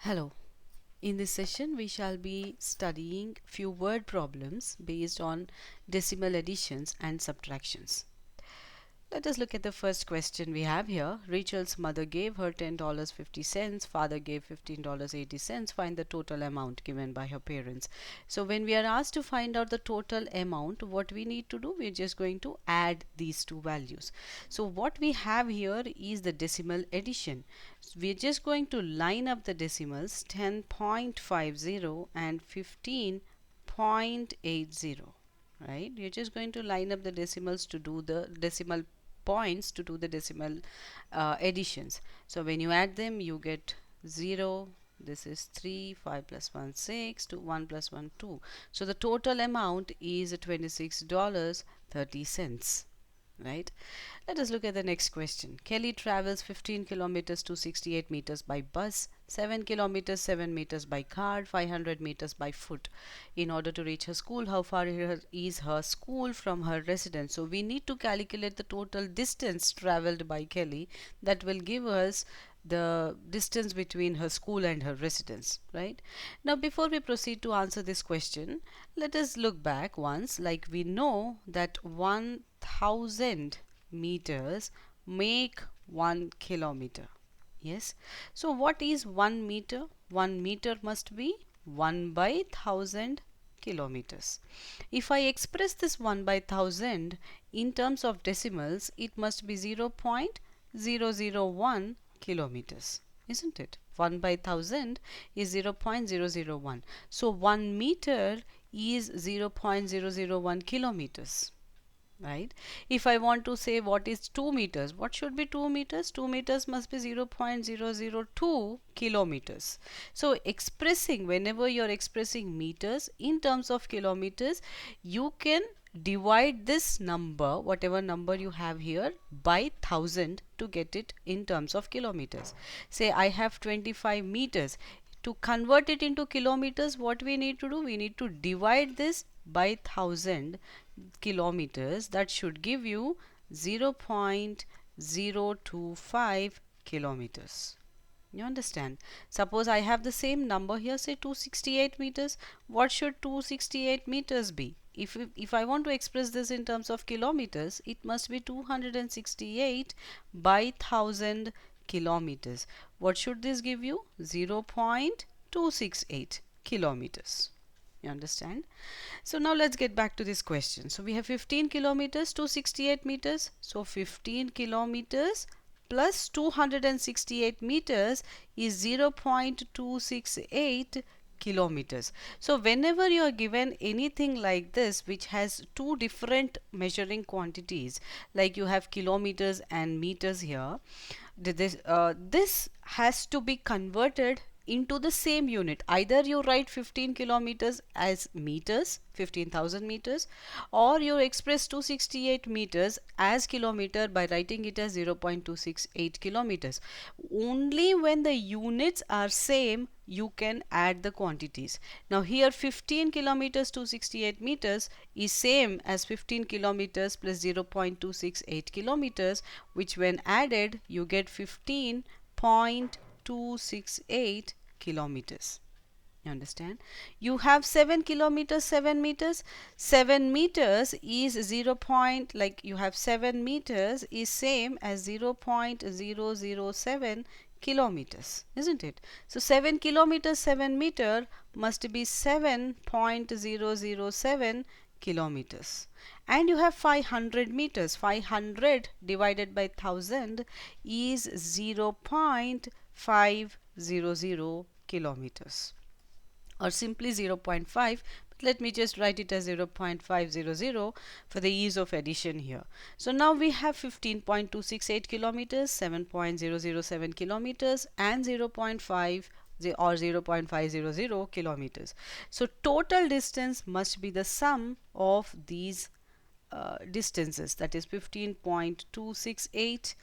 Hello. In this session, we shall be studying few word problems based on decimal additions and subtractions. Let us look at the first question we have here. Rachel's mother gave her $10.50, father gave $15.80. Find the total amount given by her parents. So when we are asked to find out the total amount, what we need to do, we're just going to add these two values. So what we have here is the decimal addition. So we're just going to line up the decimals 10.50 and 15.80. Right, you're just going to line up the decimals to do the decimal points to do the decimal additions. So when you add them, you get 0, this is 3, 5 plus 1 6, 2 1 plus 1 2. So the total amount is $26.30. Right, let us look at the next question. Kelly travels 15 kilometers to 68 meters by bus, 7 kilometers 7 meters by car, 500 meters by foot in order to reach her school. How far is her school from her residence? So we need to calculate the total distance traveled by Kelly. That will give us the distance between her school and her residence. Right, now before we proceed to answer this question, let us look back once. Like, we know that 1000 meters make 1 kilometer. Yes, so what is 1 meter? 1 meter must be 1 by 1000 kilometers. If I express this 1 by 1000 in terms of decimals, it must be 0.001 kilometers, isn't it? 1 by 1000 is 0.001. So 1 meter is 0.001 kilometers. Right, if I want to say what is 2 meters, what should be 2 meters? 2 meters must be 0.002 kilometers. So expressing, whenever you're expressing meters in terms of kilometers, you can divide this number, whatever number you have here, by 1000 to get it in terms of kilometers. Say I have 25 meters. To convert it into kilometers, what we need to do, we need to divide this by 1000 kilometers. That should give you 0.025 kilometers. You understand? Suppose I have the same number here, say 268 meters. What should 268 meters be? If I want to express this in terms of kilometers, it must be 268 by 1000 kilometers. What should this give you? 0.268 kilometers. You understand? So now let's get back to this question. So we have 15 kilometers to 68 meters. So 15 kilometers plus 268 meters is 0.268 kilometers. So whenever you are given anything like this which has two different measuring quantities, like you have kilometers and meters here, this has to be converted into the same unit. Either you write 15 kilometers as meters, 15,000 meters, or you express 268 meters as kilometer by writing it as 0.268 kilometers. Only when the units are same, you can add the quantities. Now here 15 kilometers to 68 meters is same as 15 kilometers plus 0.268 kilometers, which when added you get 15.268 kilometers. You understand? You have 7 kilometers, 7 meters. 7 meters is 0. Like you have 7 meters is same as 0.007 kilometers, isn't it? So 7 kilometers, 7 meter must be 7.007 kilometers. And you have 500 meters. 500 divided by 1000 is 0.500 kilometers, or simply 0.5, but let me just write it as 0.500 for the ease of addition here. So now we have 15.268 kilometers, 7.007 kilometers and 0.5 or 0.500 kilometers. So total distance must be the sum of these distances, that is 15.268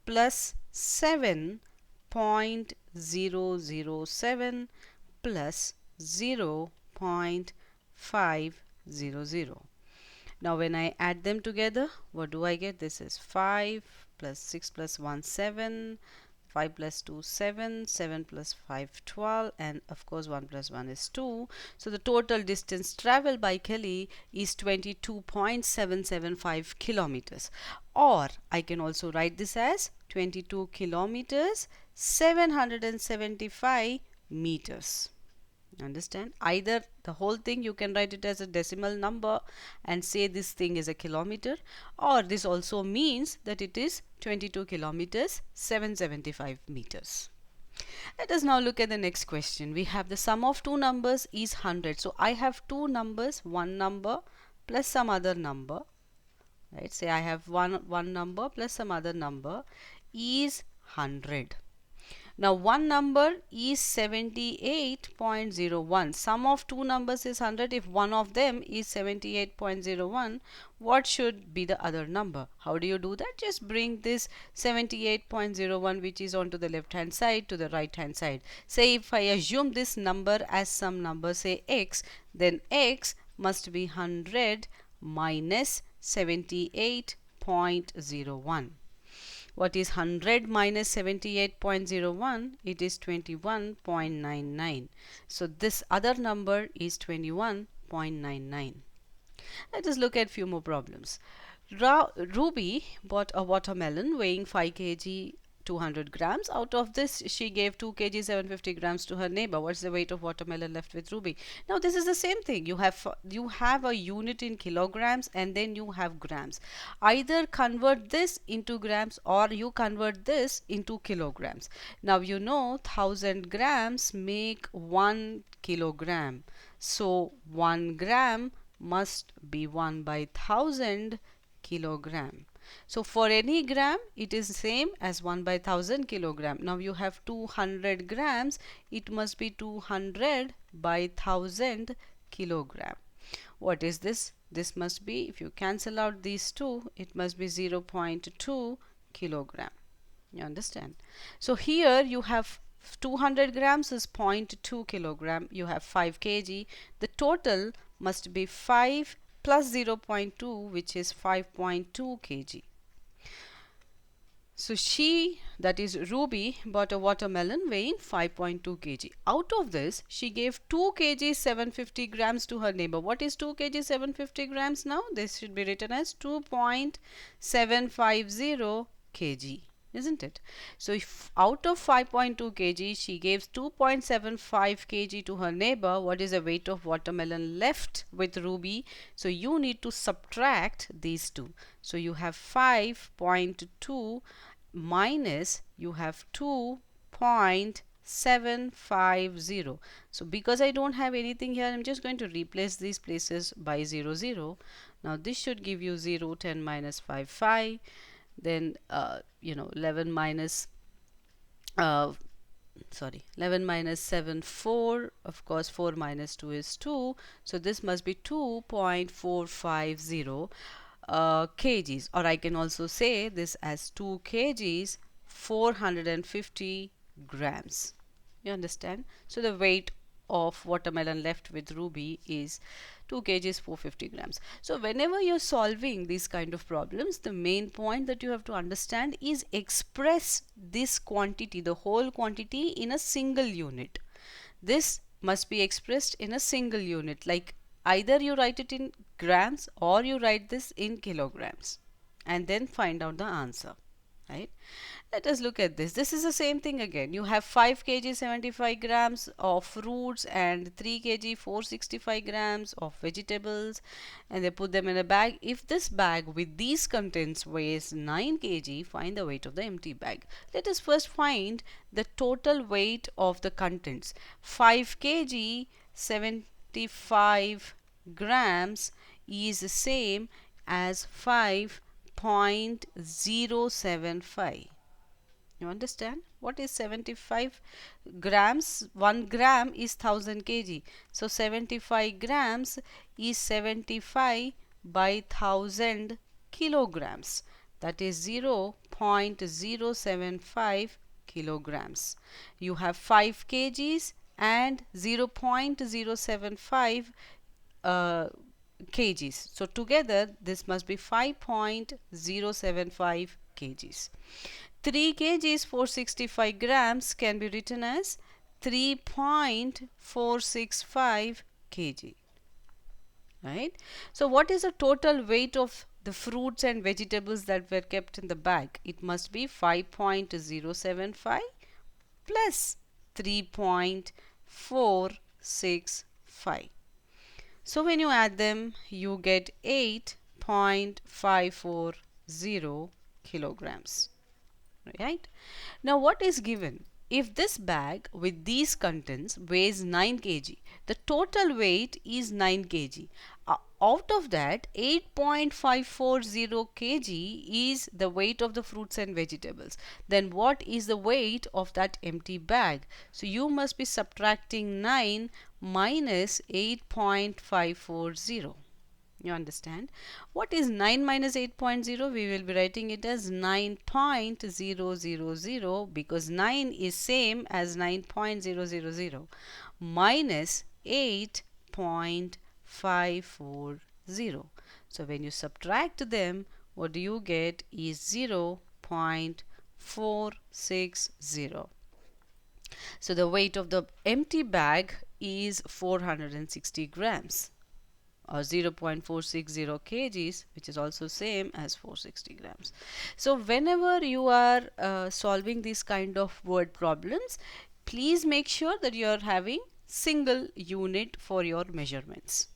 plus 7.007 plus 0.500. Now when I add them together, what do I get? This is 5 plus 6 plus 1 7, 5 plus 2 7, 7 plus 5 12, and of course 1 plus 1 is 2. So the total distance traveled by Kelly is 22.775 kilometers, or I can also write this as 22 kilometers 775 meters. Understand? Either the whole thing you can write it as a decimal number and say this thing is a kilometer, or this also means that it is 22 kilometers 775 meters. Let us now look at the next question. We have the sum of two numbers is 100. So I have two numbers, one number plus some other number, right? Say I have one number plus some other number is 100. Now one number is 78.01. Sum of two numbers is 100. If one of them is 78.01, what should be the other number? How do you do that? Just bring this 78.01, which is onto the left hand side, to the right hand side. Say if I assume this number as some number, say x, then x must be 100 minus 78.01. What is 100 minus 78.01? It is 21.99. So this other number is 21.99. Let us look at few more problems. Ruby bought a watermelon weighing 5 kg 200 grams. Out of this, she gave 2 kg 750 grams to her neighbor. What's the weight of watermelon left with Ruby? Now this is the same thing. You have a unit in kilograms and then you have grams. Either convert this into grams or you convert this into kilograms. Now you know 1000 grams make 1 kilogram. So 1 gram must be 1 by 1000 kilogram. So for any gram, it is same as 1 by 1000 kilogram. Now you have 200 grams, it must be 200 by 1000 kilogram. What is this? This must be, if you cancel out these two, it must be 0.2 kilogram. You understand? So here you have 200 grams is 0.2 kilogram. You have 5 kg. The total must be 5 plus 0.2, which is 5.2 kg. So she, that is Ruby, bought a watermelon weighing 5.2 kg. Out of this, she gave 2 kg 750 grams to her neighbor. What is 2 kg 750 grams now? This should be written as 2.750 kg. Isn't it? So if out of 5.2 kg, she gives 2.75 kg to her neighbor, what is the weight of watermelon left with Ruby? So you need to subtract these two. So you have 5.2 minus, you have 2.750. So because I don't have anything here, I'm just going to replace these places by 0, 0. Now this should give you 0, 10 minus 5, 5. Then 11 minus 7, 4. Of course 4 minus 2 is 2. So this must be 2.450 kgs, or I can also say this as 2 kgs 450 grams. You understand? So the weight of watermelon left with Ruby is 2 kgs 450 grams. So whenever you're solving these kind of problems, the main point that you have to understand is express this quantity, the whole quantity, in a single unit. This must be expressed in a single unit, like either you write it in grams or you write this in kilograms, and then find out the answer. Right? Let us look at this. This is the same thing again. You have 5 kg 75 grams of fruits and 3 kg 465 grams of vegetables, and they put them in a bag. If this bag with these contents weighs 9 kg, find the weight of the empty bag. Let us first find the total weight of the contents. 5 kg 75 grams is the same as 5.075. You understand? What is 75 grams? 1 gram is 1000 kg. So 75 grams is 75 by 1000 kilograms. That is 0.075 kilograms. You have 5 kgs and 0.075 kgs. So together this must be 5.075 kgs. 3 kgs 465 grams can be written as 3.465 kg. Right? So what is the total weight of the fruits and vegetables that were kept in the bag? It must be 5.075 plus 3.465. So when you add them, you get 8.540 kilograms. Right? Now what is given? If this bag with these contents weighs 9 kg, the total weight is 9 kg. Out of that, 8.540 kg is the weight of the fruits and vegetables. Then what is the weight of that empty bag? So you must be subtracting 9 minus 8.540. You understand? What is 9 minus 8.0? We will be writing it as 9.000 because 9 is same as 9.000 minus 8.540. So when you subtract them, what do you get is 0.460. So the weight of the empty bag is 460 grams. Or 0.460 kgs, which is also same as 460 grams. So whenever you are solving these kind of word problems, please make sure that you are having single unit for your measurements.